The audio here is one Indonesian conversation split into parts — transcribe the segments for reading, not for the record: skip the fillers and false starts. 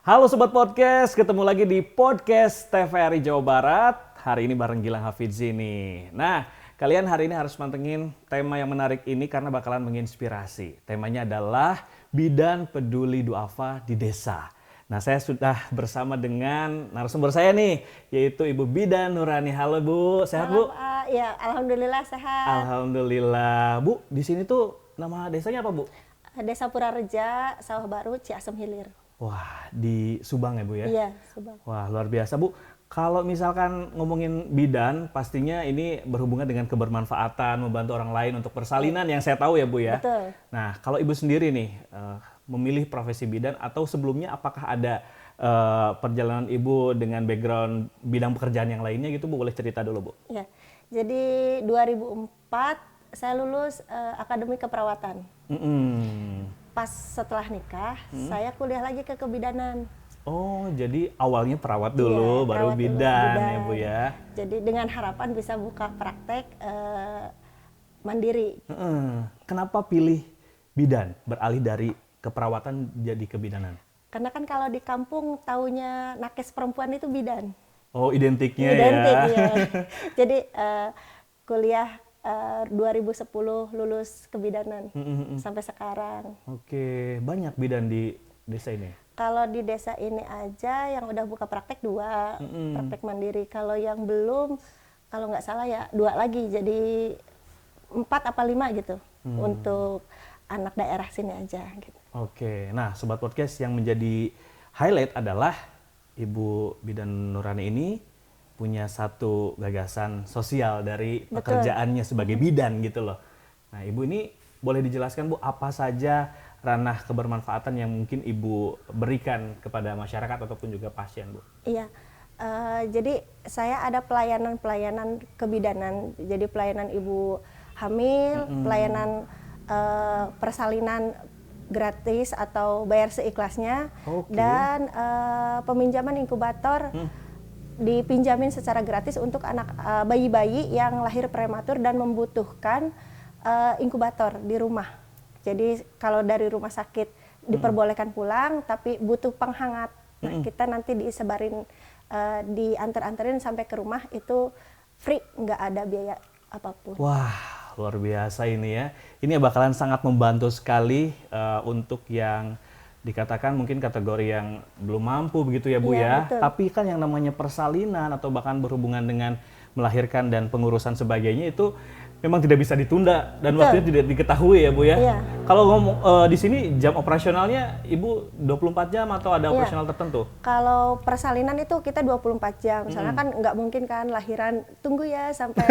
Halo Sobat Podcast, ketemu lagi di Podcast TVRI Jawa Barat. Hari ini bareng Gilang Hafidzi nih. Nah, kalian hari ini harus mantengin tema yang menarik ini karena bakalan menginspirasi. Temanya adalah Bidan Peduli Duafa di Desa. Nah, saya sudah bersama dengan narasumber saya nih, yaitu Ibu Bidan Nurani. Halo Bu, sehat Bu? Halo Pak, ya alhamdulillah sehat. Alhamdulillah. Bu, di sini tuh nama desanya apa Bu? Desa Purareja, Sawah Baru, Ciasem Hilir. Wah, di Subang ya Bu ya? Iya, Subang. Wah, luar biasa Bu. Kalau misalkan ngomongin bidan, pastinya ini berhubungan dengan kebermanfaatan, membantu orang lain untuk persalinan yang saya tahu ya Bu ya. Betul. Nah, kalau Ibu sendiri nih, memilih profesi bidan atau sebelumnya apakah ada perjalanan Ibu dengan background bidang pekerjaan yang lainnya gitu Bu? Boleh cerita dulu Bu. Ya. Jadi 2004 saya lulus Akademi Keperawatan. Pas setelah nikah, saya kuliah lagi ke kebidanan. Oh, jadi awalnya perawat dulu, Iya, baru perawat dulu, bidan ya bidan. Bu ya. Jadi dengan harapan bisa buka praktek mandiri. Kenapa pilih bidan, beralih dari keperawatan jadi kebidanan? Karena kan kalau di kampung taunya nakes perempuan itu bidan. Oh, identiknya Identik, ya. ya. Jadi kuliah 2010 lulus kebidanan sampai sekarang. Oke, banyak bidan di desa ini. Kalau di desa ini aja yang udah buka praktek 2, praktek mandiri. Kalau yang belum, kalau nggak salah ya 2 lagi, jadi 4 apa 5 gitu untuk anak daerah sini aja. Gitu. Oke, nah Sobat Podcast, yang menjadi highlight adalah Ibu Bidan Nurani ini punya satu gagasan sosial dari pekerjaannya sebagai bidan gitu loh. Nah, Ibu ini boleh dijelaskan Bu, apa saja ranah kebermanfaatan yang mungkin Ibu berikan kepada masyarakat ataupun juga pasien Bu? Iya, jadi saya ada pelayanan kebidanan. Jadi pelayanan ibu hamil, pelayanan persalinan gratis atau bayar seikhlasnya, dan peminjaman inkubator dipinjamin secara gratis untuk anak bayi-bayi yang lahir prematur dan membutuhkan inkubator di rumah. Jadi kalau dari rumah sakit diperbolehkan pulang, tapi butuh penghangat. Nah, kita nanti disebarin, diantar-anterin sampai ke rumah, itu free, nggak ada biaya apapun. Wah, luar biasa ini ya. Ini bakalan sangat membantu sekali untuk yang dikatakan mungkin kategori yang belum mampu begitu ya Bu ya. Betul. Tapi kan yang namanya persalinan atau bahkan berhubungan dengan melahirkan dan pengurusan sebagainya itu memang tidak bisa ditunda dan waktunya tidak diketahui ya Bu ya. Iya. Kalau ngomong di sini jam operasionalnya Ibu 24 jam atau ada operasional tertentu? Kalau persalinan itu kita 24 jam. Soalnya kan nggak mungkin kan lahiran tunggu ya sampai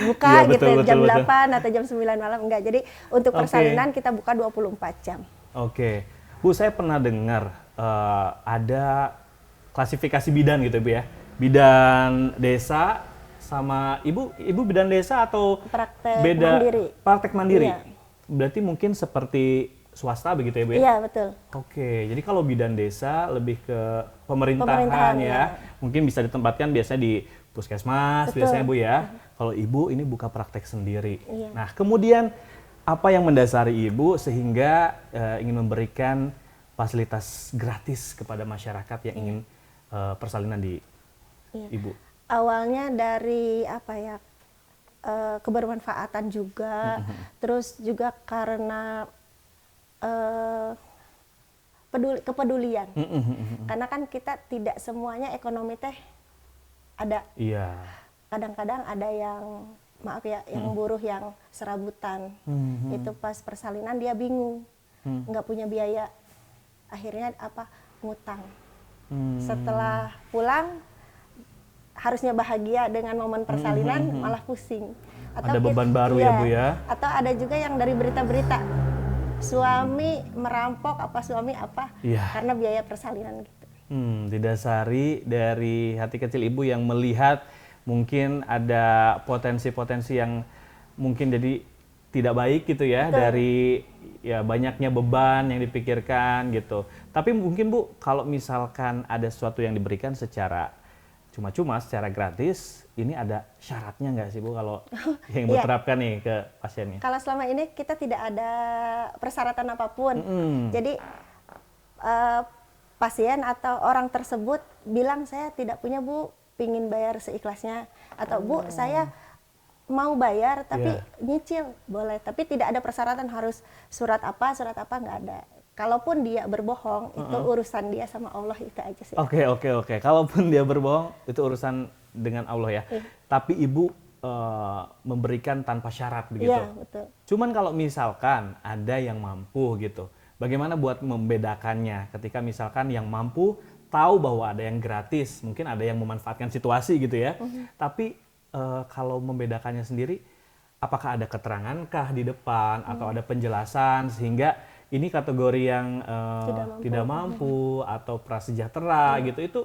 buka Iya, gitu betul, jam betul. 8 atau jam 9 malam, enggak. Jadi untuk persalinan kita buka 24 jam. Oke. Bu, saya pernah dengar ada klasifikasi bidan gitu Bu ya. Bidan desa sama Ibu bidan desa atau Praktek beda mandiri. praktek mandiri. Iya. Berarti mungkin seperti swasta begitu ya Bu ya? Iya, betul. Oke, jadi kalau bidan desa lebih ke pemerintahan ya. ya. Mungkin bisa ditempatkan biasanya di puskesmas Betul. biasanya Bu ya. Kalau Ibu ini buka praktek sendiri. Iya. Nah, kemudian apa yang mendasari Ibu sehingga ingin memberikan fasilitas gratis kepada masyarakat yang ingin persalinan di Ibu? Awalnya dari apa ya, kebermanfaatan juga, terus juga karena kepedulian. Karena kan kita tidak semuanya ekonomi teh ada. Iya. Kadang-kadang ada yang maaf ya, yang buruh yang serabutan. Itu pas persalinan dia bingung, nggak punya biaya. Akhirnya ngutang. Setelah pulang harusnya bahagia dengan momen persalinan, malah pusing. Ada beban baru ya Bu ya? Atau ada juga yang dari berita-berita, suami merampok suami karena biaya persalinan gitu. Didasari dari hati kecil Ibu yang melihat mungkin ada potensi-potensi yang mungkin jadi tidak baik gitu ya. Betul. Dari ya banyaknya beban yang dipikirkan gitu. Tapi mungkin Bu, kalau misalkan ada sesuatu yang diberikan secara cuma-cuma, secara gratis, ini ada syaratnya nggak sih Bu kalau yang Ibu terapkan nih ke pasiennya? Kalau selama ini kita tidak ada persyaratan apapun. Jadi pasien atau orang tersebut bilang saya tidak punya Bu, pingin bayar seikhlasnya, atau Bu saya mau bayar tapi nyicil boleh, tapi tidak ada persyaratan harus surat apa nggak ada. Kalaupun dia berbohong itu urusan dia sama Allah, itu aja sih. Oke. Kalaupun dia berbohong itu urusan dengan Allah ya. Tapi Ibu memberikan tanpa syarat begitu. Iya, betul. Cuman kalau misalkan ada yang mampu gitu, bagaimana buat membedakannya ketika misalkan yang mampu tahu bahwa ada yang gratis, mungkin ada yang memanfaatkan situasi gitu ya. Tapi kalau membedakannya sendiri, apakah ada keterangankah di depan atau ada penjelasan sehingga ini kategori yang tidak mampu atau prasejahtera gitu, itu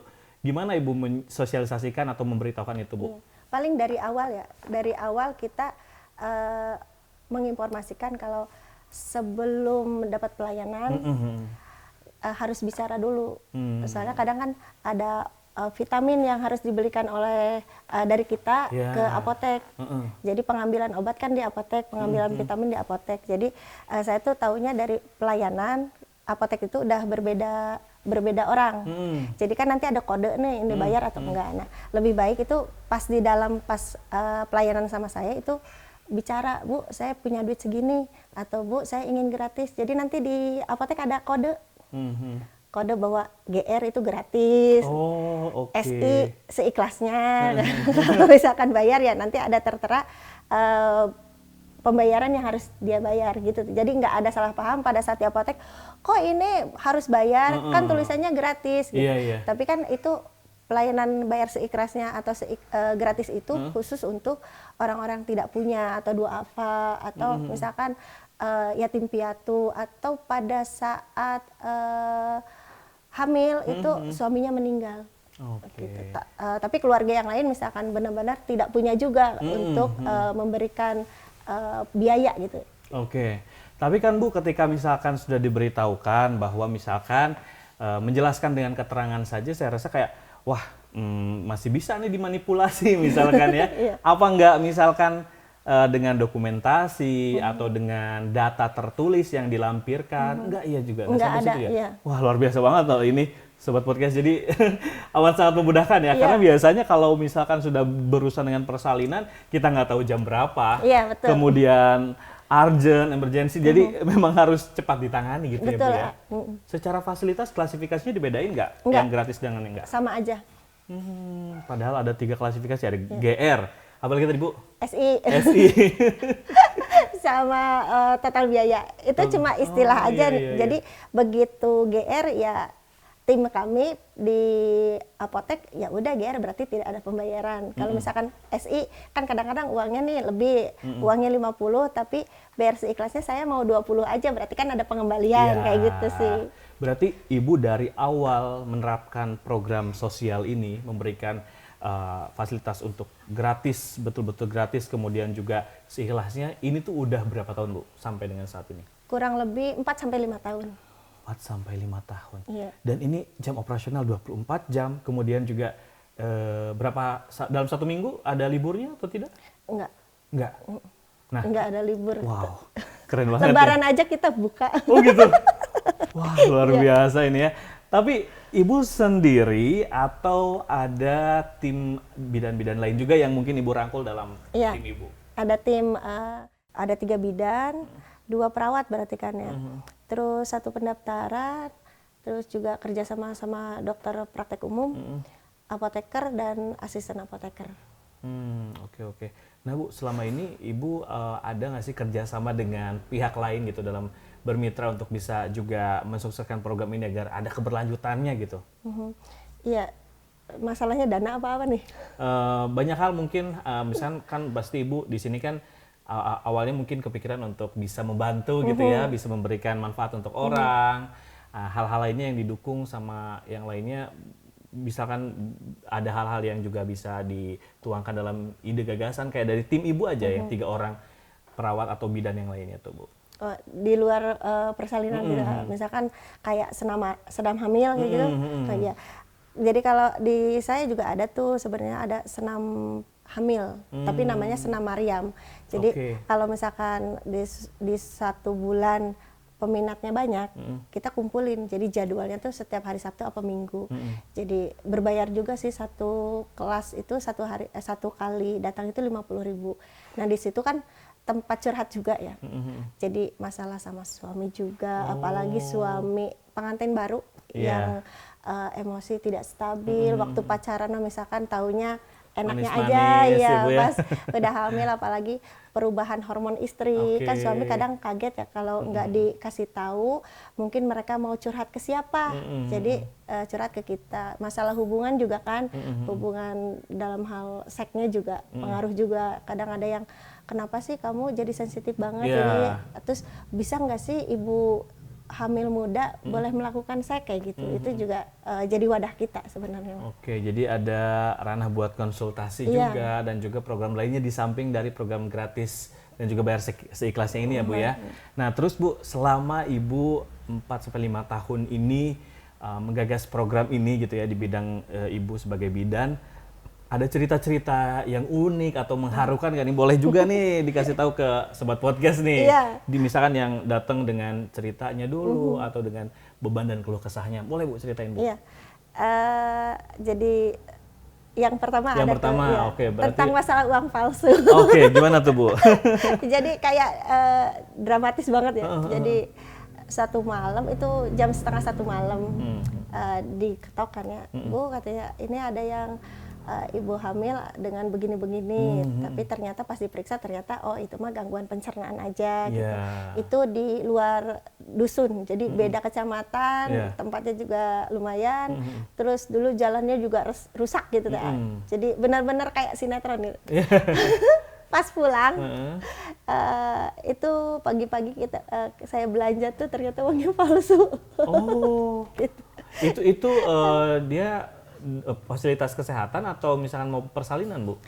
gimana Ibu mensosialisasikan atau memberitahukan itu Bu? Iya. Paling dari awal kita menginformasikan kalau sebelum mendapat pelayanan harus bicara dulu. Soalnya kadang kan ada vitamin yang harus dibelikan oleh dari kita ke apotek. Jadi pengambilan obat kan di apotek, pengambilan vitamin di apotek. Jadi saya tuh taunya dari pelayanan apotek itu udah berbeda orang. Jadi kan nanti ada kode nih, ini bayar atau enggak. Nah, lebih baik itu pas pelayanan sama saya itu bicara, Bu, saya punya duit segini, atau Bu, saya ingin gratis. Jadi nanti di apotek ada kode. Kode bahwa GR itu gratis, SI seikhlasnya. Kalau misalkan bayar ya nanti ada tertera pembayaran yang harus dia bayar gitu. Jadi nggak ada salah paham pada saat di apotek, kok ini harus bayar, kan tulisannya gratis gitu. Tapi kan itu pelayanan bayar seikhlasnya atau gratis itu khusus untuk orang-orang tidak punya atau duafa atau misalkan yatim piatu atau pada saat hamil itu suaminya meninggal. Gitu. Tapi keluarga yang lain misalkan benar-benar tidak punya juga untuk memberikan biaya gitu. Tapi kan Bu, ketika misalkan sudah diberitahukan bahwa misalkan menjelaskan dengan keterangan saja, saya rasa kayak wah masih bisa nih dimanipulasi misalkan ya. Apa enggak misalkan dengan dokumentasi atau dengan data tertulis yang dilampirkan? Enggak, iya juga. Enggak ada, ya? iya. Wah, luar biasa banget loh ini Sobat Podcast. Jadi amat sangat memudahkan ya, karena biasanya kalau misalkan sudah berurusan dengan persalinan, kita nggak tahu jam berapa. Iya, betul. Kemudian urgent, emergency, jadi memang harus cepat ditangani gitu. Betul, ya Bu ya. Secara fasilitas klasifikasinya dibedain nggak? Enggak. Yang gratis dengan yang nggak? Sama aja. Padahal ada 3 klasifikasi, ada GR. Apalagi tadi Bu? SI. Sama total biaya. Itu cuma istilah aja. Jadi begitu GR ya tim kami di apotek ya udah GR berarti tidak ada pembayaran. Kalau misalkan SI kan kadang-kadang uangnya nih lebih, uangnya 50 tapi bayar seikhlasnya saya mau 20 aja, berarti kan ada pengembalian kayak gitu sih. Berarti Ibu dari awal menerapkan program sosial ini memberikan fasilitas untuk gratis, betul-betul gratis, kemudian juga seikhlasnya, ini tuh udah berapa tahun Bu sampai dengan saat ini? Kurang lebih 4 sampai 5 tahun. 4 sampai 5 tahun. Iya. Dan ini jam operasional 24 jam, kemudian juga dalam 1 minggu ada liburnya atau tidak? Enggak. Nah, enggak ada libur. Wow, keren banget. Lebaran aja kita buka. Oh gitu. Wah, luar biasa ini ya. Tapi Ibu sendiri atau ada tim bidan-bidan lain juga yang mungkin Ibu rangkul dalam tim Ibu? Ada tim, ada 3 bidan, 2 perawat berarti kan ya. Terus 1 pendaftaran, terus juga kerjasama sama dokter praktek umum, apoteker dan asisten apoteker. Oke. Nah Bu, selama ini Ibu ada nggak sih kerjasama dengan pihak lain gitu dalam bermitra untuk bisa juga mensukseskan program ini agar ada keberlanjutannya gitu? Iya, masalahnya dana apa nih? Banyak hal mungkin, misalkan kan pasti Ibu di sini kan awalnya mungkin kepikiran untuk bisa membantu gitu ya, bisa memberikan manfaat untuk orang, hal-hal lainnya yang didukung sama yang lainnya, misalkan ada hal-hal yang juga bisa dituangkan dalam ide gagasan kayak dari tim Ibu aja yang 3 orang perawat atau bidan yang lainnya tuh Bu. Di luar persalinan misalkan kayak senam hamil kayak gitu kayak. Jadi kalau di saya juga ada tuh sebenarnya ada senam hamil, tapi namanya senam Mariam. Jadi kalau misalkan di 1 bulan peminatnya banyak, kita kumpulin. Jadi jadwalnya tuh setiap hari Sabtu apa Minggu. Jadi berbayar juga sih, satu kelas itu satu kali datang itu 50.000. Nah di situ kan tempat curhat juga ya. Jadi masalah sama suami juga, apalagi suami pengantin baru yang emosi tidak stabil. Waktu pacaran misalkan taunya enaknya aja ya, pas udah hamil, apalagi perubahan hormon istri. Kan suami kadang kaget ya kalau nggak dikasih tahu, mungkin mereka mau curhat ke siapa. Jadi curhat ke kita. Masalah hubungan juga kan, hubungan dalam hal seksnya juga pengaruh juga. Kadang ada yang, kenapa sih kamu jadi sensitif banget ini? Terus bisa nggak sih ibu hamil muda boleh melakukan seks kayak gitu? Itu juga jadi wadah kita sebenarnya. Oke, jadi ada ranah buat konsultasi juga, dan juga program lainnya di samping dari program gratis dan juga bayar seikhlasnya ini ya Bu ya. Nah terus Bu, selama Ibu 4-5 tahun ini menggagas program ini gitu ya di bidang Ibu sebagai bidan, ada cerita-cerita yang unik atau mengharukan kan nih? Boleh juga nih dikasih tahu ke Sobat Podcast nih. Misalkan yang datang dengan ceritanya dulu atau dengan beban dan keluh kesahnya. Boleh Bu ceritain Bu? Iya. Jadi yang pertama berarti tentang masalah uang palsu. Gimana tuh Bu? Jadi kayak dramatis banget ya. Jadi satu malam itu jam 12:30 malam diketok kan ya. Bu katanya ini ada yang ibu hamil dengan begini-begini, tapi ternyata pas diperiksa ternyata itu mah gangguan pencernaan aja gitu. Itu di luar dusun, jadi beda kecamatan, tempatnya juga lumayan. Terus dulu jalannya juga rusak gitu jadi benar-benar kayak sinetron gitu. Pas pulang itu pagi-pagi saya belanja tuh ternyata uangnya palsu. Gitu. Itu dia fasilitas kesehatan atau misalkan mau persalinan Bu?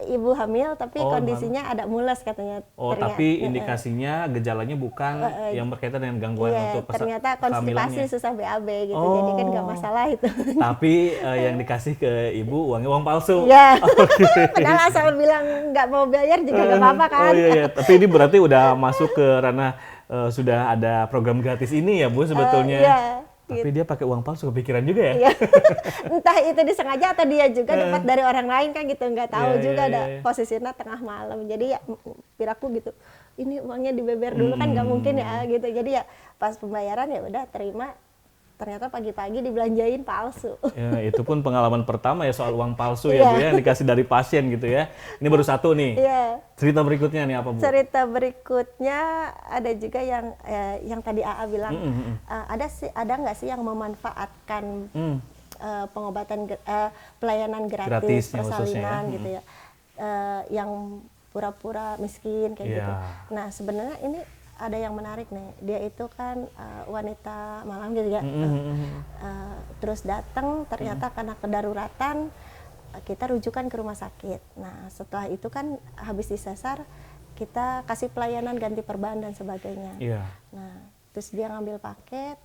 Ibu hamil tapi kondisinya ada mules katanya. Tapi indikasinya gejalanya bukan yang berkaitan dengan gangguan untuk ternyata konstipasi susah BAB gitu. Jadi kan nggak masalah itu. Tapi yang dikasih ke Ibu uangnya uang palsu. Padahal asal bilang nggak mau bayar juga nggak apa-apa kan. Tapi ini berarti udah masuk ke ranah sudah ada program gratis ini ya Bu sebetulnya. Tapi dia pakai uang palsu, kepikiran juga ya? Entah itu disengaja atau dia juga dapat dari orang lain kan gitu, nggak tahu juga ada posisinya tengah malam. Jadi ya piraku gitu, ini uangnya dibeber dulu kan nggak mungkin ya gitu. Jadi ya pas pembayaran ya udah terima, ternyata pagi-pagi dibelanjain palsu. Ya, itu pun pengalaman pertama ya soal uang palsu ya Bu ya, dikasih dari pasien gitu ya. Ini baru satu nih. Cerita berikutnya nih apa Bu? Cerita berikutnya ada juga yang tadi AA bilang, ada nggak sih yang memanfaatkan pengobatan pelayanan gratis persalinan gitu ya, yang pura-pura miskin kayak gitu. Nah sebenarnya ini ada yang menarik nih, dia itu kan wanita malam gitu ya, terus datang ternyata karena kedaruratan kita rujukan ke rumah sakit. Nah setelah itu kan habis disasar kita kasih pelayanan ganti perban dan sebagainya. Nah terus dia ngambil paket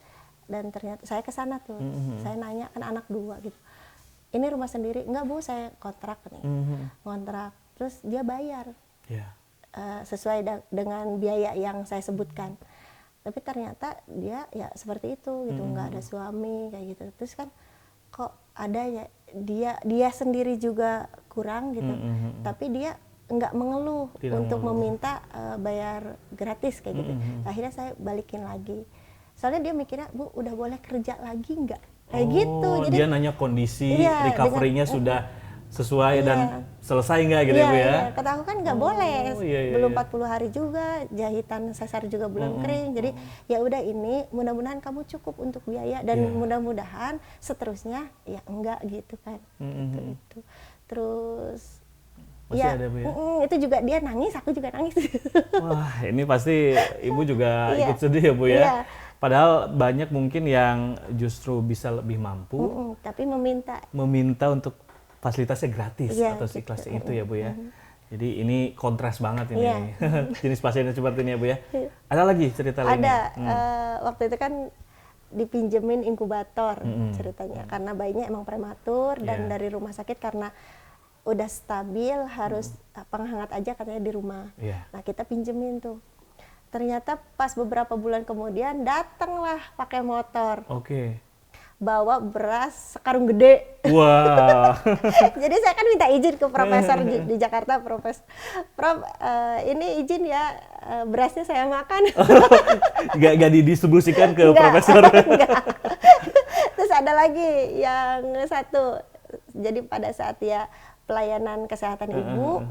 dan ternyata saya ke sana tuh, saya nanya kan anak 2 gitu, ini rumah sendiri? Enggak Bu, saya kontrak nih, kontrak. Terus dia bayar. Sesuai dengan biaya yang saya sebutkan, tapi ternyata dia ya seperti itu gitu, nggak ada suami kayak gitu. Terus kan kok ada ya dia sendiri juga kurang gitu, tapi dia nggak mengeluh untuk meminta bayar gratis kayak gitu. Akhirnya saya balikin lagi, soalnya dia mikirnya Bu udah boleh kerja lagi nggak kayak gitu. Jadi dia nanya kondisi recovery-nya sudah sesuai dan selesai nggak gitu ya Bu ya? Kata aku kan nggak boleh, belum 40 hari juga, jahitan sesar juga belum kering. Jadi ya udah ini mudah-mudahan kamu cukup untuk biaya dan mudah-mudahan seterusnya ya enggak gitu kan. Itu. Terus ada, Bu, ya? Itu juga dia nangis, aku juga nangis. Wah ini pasti Ibu juga ikut sedih ya Bu ya? Padahal banyak mungkin yang justru bisa lebih mampu, tapi meminta untuk fasilitasnya gratis atau seikhlasnya itu ya Bu ya. Jadi ini kontras banget ini jenis pasiennya seperti ini ya Bu ya. Ada lagi cerita lainnya? Ada, waktu itu kan dipinjemin inkubator ceritanya, karena bayinya emang prematur dan dari rumah sakit karena udah stabil harus penghangat aja katanya di rumah. Nah kita pinjemin tuh. Ternyata pas beberapa bulan kemudian datanglah pakai motor, Oke. bawa beras sekarung gede. Wah. Jadi saya kan minta izin ke profesor di Jakarta, Prof, ini izin ya, berasnya saya makan. Gak didistribusikan ke Enggak, profesor. enggak. Terus ada lagi yang satu, jadi pada saat dia pelayanan kesehatan ibu,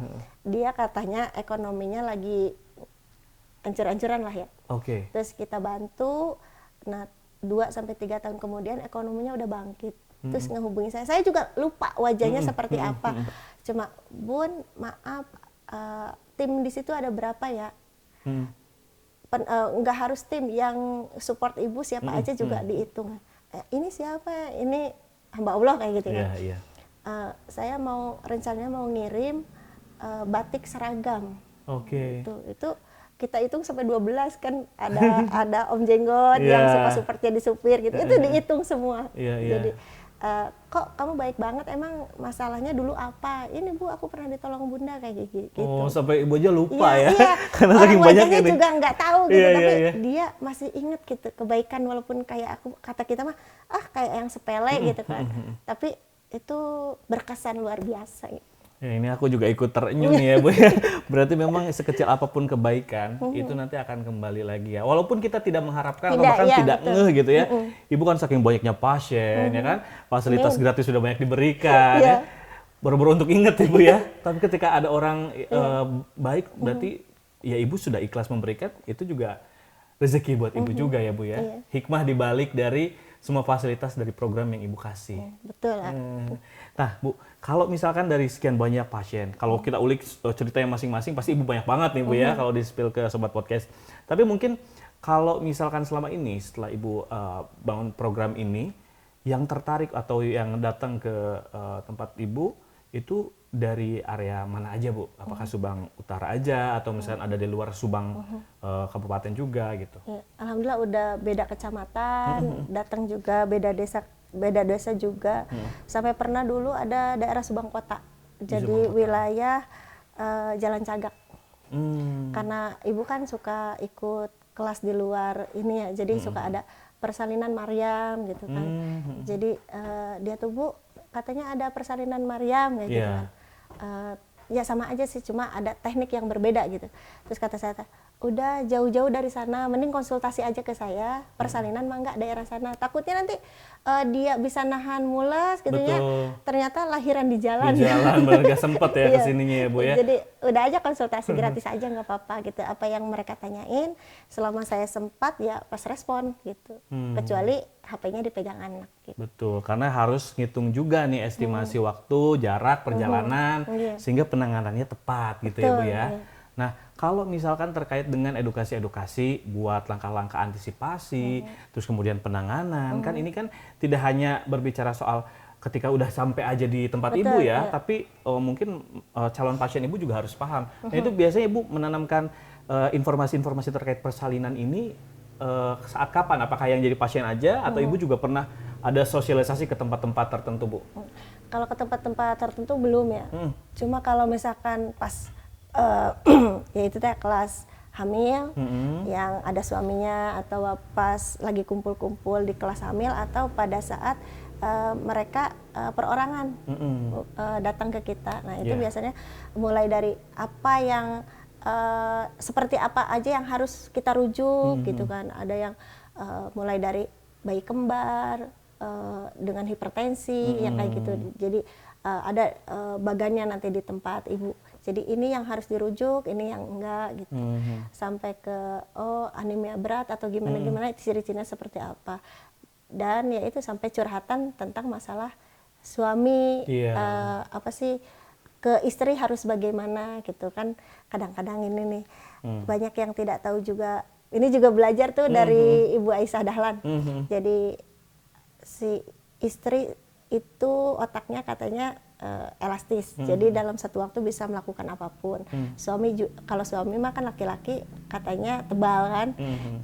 dia katanya ekonominya lagi ancur-ancuran lah ya. Oke. Terus kita bantu, nah 2-3 tahun kemudian ekonominya udah bangkit. Terus ngehubungi saya juga lupa wajahnya seperti apa. Cuma, Bun, maaf, tim di situ ada berapa ya? Nggak harus tim, yang support ibu siapa aja juga dihitung. Ini siapa? Ini hamba Allah kayak gitu ya. Iya. Saya rencananya mau ngirim batik seragam. Oke. Itu kita hitung sampai 12 kan, ada Om Jenggot yang suka support jadi supir gitu. Itu dihitung semua. Jadi kok kamu baik banget, emang masalahnya dulu apa? Ini Bu, aku pernah ditolong Bunda kayak gitu. Oh, sampai ibu aja lupa ya. Iya. Karena Orang saking banyaknya wajahnya nih. juga nggak tahu gitu, tapi Iya. dia masih inget gitu kebaikan, walaupun kayak kata kita mah kayak yang sepele gitu kan. Tapi itu berkesan luar biasa. Ya, ini aku juga ikut terenyuh nih ya Bu ya. Berarti memang sekecil apapun kebaikan itu nanti akan kembali lagi ya. Walaupun kita tidak mengharapkan atau bahkan tidak ngeh gitu ya. Ibu kan saking banyaknya pasien ya kan, fasilitas gratis sudah banyak diberikan ya. Baru-baru untuk ingat Ibu ya. Tapi ketika ada orang baik, berarti ya Ibu sudah ikhlas memberikan, itu juga rezeki buat Ibu juga ya Bu ya. Hikmah dibalik dari semua fasilitas dari program yang Ibu kasih. Betul lah. Nah Bu, kalau misalkan dari sekian banyak pasien, kalau kita ulik ceritanya masing-masing, pasti Ibu banyak banget nih Bu ya, kalau di-spill ke Sobat Podcast. Tapi mungkin kalau misalkan selama ini, setelah Ibu bangun program ini, yang tertarik atau yang datang ke tempat Ibu, itu dari area mana aja Bu? Apakah Subang Utara aja, atau misalkan ada di luar Subang kabupaten juga gitu? Ya, alhamdulillah udah beda kecamatan, datang juga beda desa juga. Sampai pernah dulu ada daerah Subang Kota, jadi wilayah Jalan Cagak. Karena ibu kan suka ikut kelas di luar ini ya, jadi suka ada persalinan Maryam gitu kan. Jadi dia tuh Bu, katanya ada persalinan Maryam kayak gitu kan. Ya sama aja sih, cuma ada teknik yang berbeda gitu. Terus kata saya, udah jauh-jauh dari sana, mending konsultasi aja ke saya, persalinan mah enggak daerah sana. Takutnya nanti dia bisa nahan mules gitu ya, ternyata lahiran di jalan. Di jalan, bener gak sempet ya kesininya ya Bu ya. Jadi udah aja konsultasi gratis aja, nggak apa-apa gitu. Apa yang mereka tanyain, selama saya sempat ya pas respon gitu. Kecuali HP-nya dipegang anak gitu. Betul, karena harus ngitung juga nih estimasi waktu, jarak, perjalanan, sehingga penanganannya tepat gitu ya Bu ya. Nah, kalau misalkan terkait dengan edukasi-edukasi buat langkah-langkah antisipasi, terus kemudian penanganan, kan ini kan tidak hanya berbicara soal ketika udah sampai aja di tempat Ibu ya, tapi mungkin calon pasien Ibu juga harus paham. Nah itu biasanya Ibu menanamkan informasi-informasi terkait persalinan ini saat kapan? Apakah yang jadi pasien aja atau Ibu juga pernah ada sosialisasi ke tempat-tempat tertentu Bu? Kalau ke tempat-tempat tertentu belum ya. Cuma kalau misalkan pas ya itu teh kelas hamil yang ada suaminya, atau pas lagi kumpul-kumpul di kelas hamil, atau pada saat mereka perorangan datang ke kita. Nah itu biasanya mulai dari apa yang seperti apa aja yang harus kita rujuk gitu kan. Ada yang mulai dari bayi kembar dengan hipertensi yang kayak gitu. Jadi ada bagannya nanti di tempat ibu. Jadi ini yang harus dirujuk, ini yang enggak gitu. Sampai ke anemia berat atau gimana-gimana, ciri-cirinya seperti apa. Dan ya itu sampai curhatan tentang masalah suami, apa sih, ke istri harus bagaimana gitu kan. Kadang-kadang ini nih banyak yang tidak tahu juga. Ini juga belajar tuh dari Ibu Aisyah Dahlan. Jadi si istri itu otaknya katanya elastis, jadi dalam satu waktu bisa melakukan apapun. Suami kalau suami mah kan laki-laki katanya tebal kan,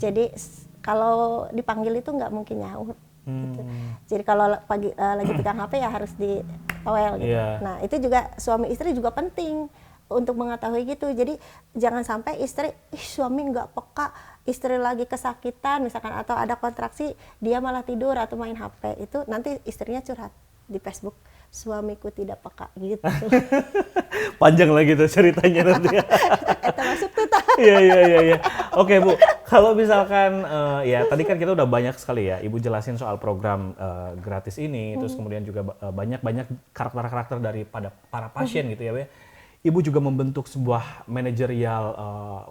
jadi kalau dipanggil itu nggak mungkin nyaut. Gitu. Jadi kalau lagi pegang HP ya harus ditowel gitu. Nah itu juga suami istri juga penting. untuk mengetahui gitu. Jadi jangan sampai istri, suami nggak peka, istri lagi kesakitan misalkan atau ada kontraksi, dia malah tidur atau main HP, itu nanti istrinya curhat di Facebook, suamiku tidak peka gitu. Panjang lagi tuh ceritanya nanti. Itu masuk tuh tah. Iya. Oke Bu, kalau misalkan ya tadi kan kita udah banyak sekali ya Ibu jelasin soal program gratis ini, terus kemudian juga banyak karakter-karakter daripada para pasien gitu ya Bu. Ibu juga membentuk sebuah manajerial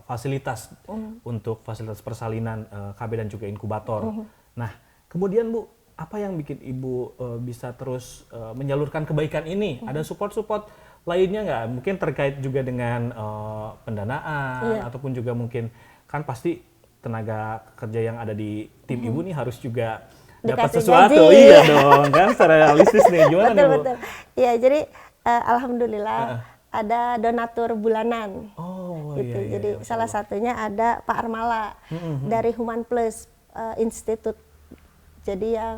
fasilitas untuk fasilitas persalinan KB dan juga inkubator. Nah, kemudian Bu, apa yang bikin Ibu bisa terus menyalurkan kebaikan ini? Ada support-support lainnya nggak? Mungkin terkait juga dengan pendanaan ataupun juga mungkin kan pasti tenaga kerja yang ada di tim Ibu nih harus juga dapat Dikasih sesuatu. gaji. Iya dong, kan secara realistis nih gimana nih Bu? Betul. Iya, jadi alhamdulillah ada donatur bulanan. Oh Gitu. iya. Jadi salah satunya ada Pak Armala dari Human Plus Institute. Jadi yang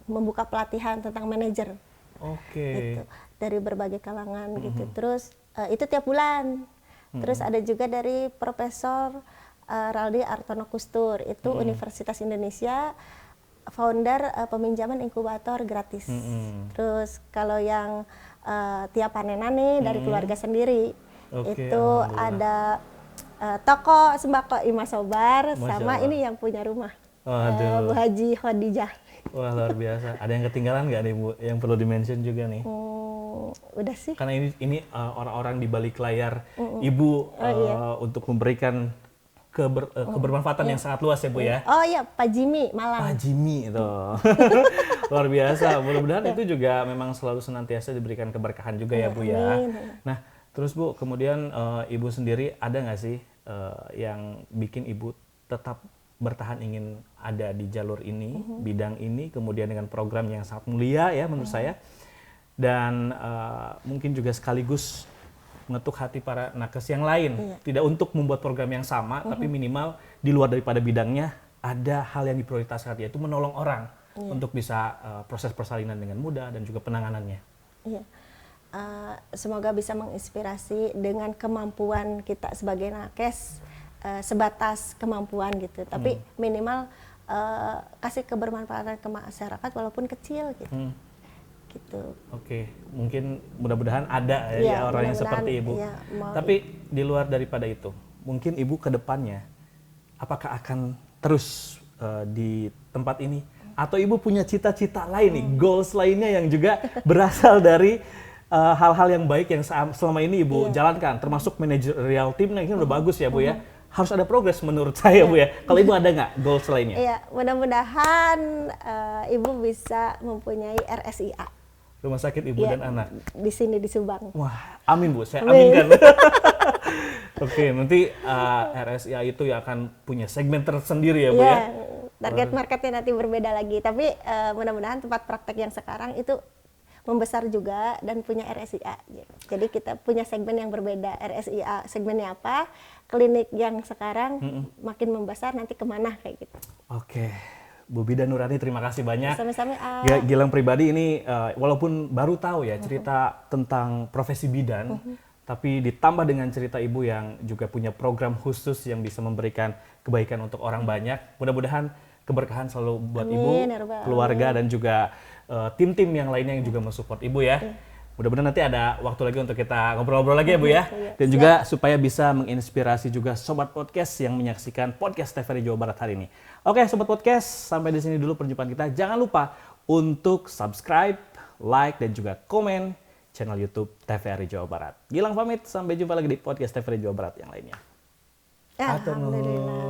membuka pelatihan tentang manajer. Oke. Gitu. Dari berbagai kalangan gitu. Terus itu tiap bulan. Terus ada juga dari Profesor Raldi Artono Kustur, itu Universitas Indonesia, founder peminjaman inkubator gratis. Terus kalau yang tiap panenan nih dari keluarga sendiri, Oke, itu ada toko sembako Ima Sobar, Masya sama Allah. ini yang punya rumah, Waduh. Bu Haji Khadijah. Wah luar biasa. Ada yang ketinggalan nggak nih Bu? Yang perlu dimention juga nih. Udah sih. Karena ini orang-orang di balik layar Ibu untuk memberikan kebermanfaatan yang sangat luas ya Bu ya. Oh iya, Pak Jimmy Malang. Pak Jimmy itu luar biasa. Mudah-mudahan itu juga memang selalu senantiasa diberikan keberkahan juga ya Bu ya. Amin. Nah terus Bu, kemudian Ibu sendiri ada nggak sih yang bikin Ibu tetap bertahan ingin ada di jalur ini, bidang ini, kemudian dengan program yang sangat mulia ya menurut saya, dan mungkin juga sekaligus mengetuk hati para nakes yang lain, tidak untuk membuat program yang sama, tapi minimal di luar daripada bidangnya ada hal yang diprioritaskan, yaitu menolong orang untuk bisa proses persalinan dengan mudah dan juga penanganannya. Iya. Semoga bisa menginspirasi dengan kemampuan kita sebagai nakes, sebatas kemampuan gitu, tapi minimal kasih kebermanfaatan ke masyarakat walaupun kecil gitu. Gitu. Oke, mungkin mudah-mudahan ada ya orang yang seperti Ibu. Iya, tapi di luar daripada itu, mungkin Ibu ke depannya apakah akan terus di tempat ini atau Ibu punya cita-cita lain nih, goals lainnya yang juga berasal dari hal-hal yang baik yang selama ini Ibu jalankan, termasuk managerial team yang ini udah bagus ya Bu ya. Harus ada progres menurut saya Bu ya. Kalau Ibu ada nggak goals lainnya? Iya, mudah-mudahan Ibu bisa mempunyai RSIA. Rumah sakit Ibu dan Anak. Di sini di Subang. Wah, amin Bu, saya aminkan. Oke, nanti RSIA itu ya akan punya segmen tersendiri ya Bu ya. Target marketnya nanti berbeda lagi. Tapi mudah-mudahan tempat praktek yang sekarang itu membesar juga dan punya RSIA. Jadi kita punya segmen yang berbeda. RSIA segmennya apa? Klinik yang sekarang makin membesar nanti kemana kayak gitu. Oke. Bu Bidan Nurani, terima kasih banyak. Sama-sama. Gilang pribadi ini walaupun baru tahu ya cerita tentang profesi bidan, tapi ditambah dengan cerita Ibu yang juga punya program khusus yang bisa memberikan kebaikan untuk orang banyak. Mudah-mudahan keberkahan selalu buat Ibu, keluarga dan juga tim-tim yang lainnya yang juga mensupport Ibu ya. Mudah-mudahan nanti ada waktu lagi untuk kita ngobrol-ngobrol lagi ya Bu ya. Dan juga supaya bisa menginspirasi juga Sobat Podcast yang menyaksikan podcast TVRI Jawa Barat hari ini. Oke Sobat Podcast, sampai di sini dulu perjumpaan kita. Jangan lupa untuk subscribe, like, dan juga komen channel YouTube TVRI Jawa Barat. Gilang pamit, sampai jumpa lagi di podcast TVRI Jawa Barat yang lainnya. Alhamdulillah.